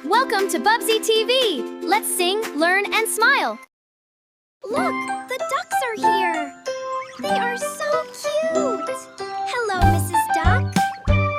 Welcome to Bubsy TV! Let's sing, learn, and smile! Look! The ducks are here! They are so cute! Hello, Mrs. Duck!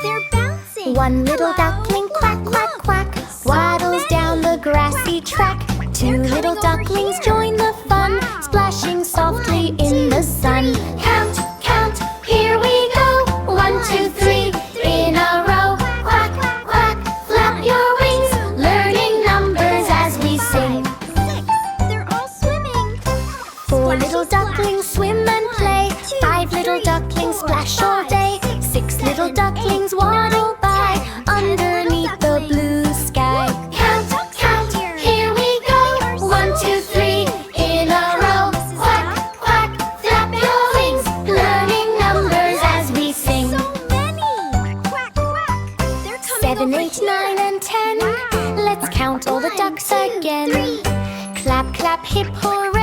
They're bouncing! One little duckling, quack, quack, quack, waddles down the grassy track. Two little ducklings join the fun, splashing softly in the sun. Count, count, here we go! 1, 2, 3, in a row. Quack, quack, flap your wings, learning numbers as we sing. 6, they're all swimming! 4 little ducklings swim and play. 5 little ducklings splash all day. 6 little ducklings waddle by underneath the blue sky. Count, count, here we go! 1, 2, 3, in a row. Quack, quack, flap your wings, learning numbers as we sing. So many! Quack, quack! They're coming 7, over 8, here. 9, and 10. Let's count all the ducks again. 3. Clap, clap, hip, hooray!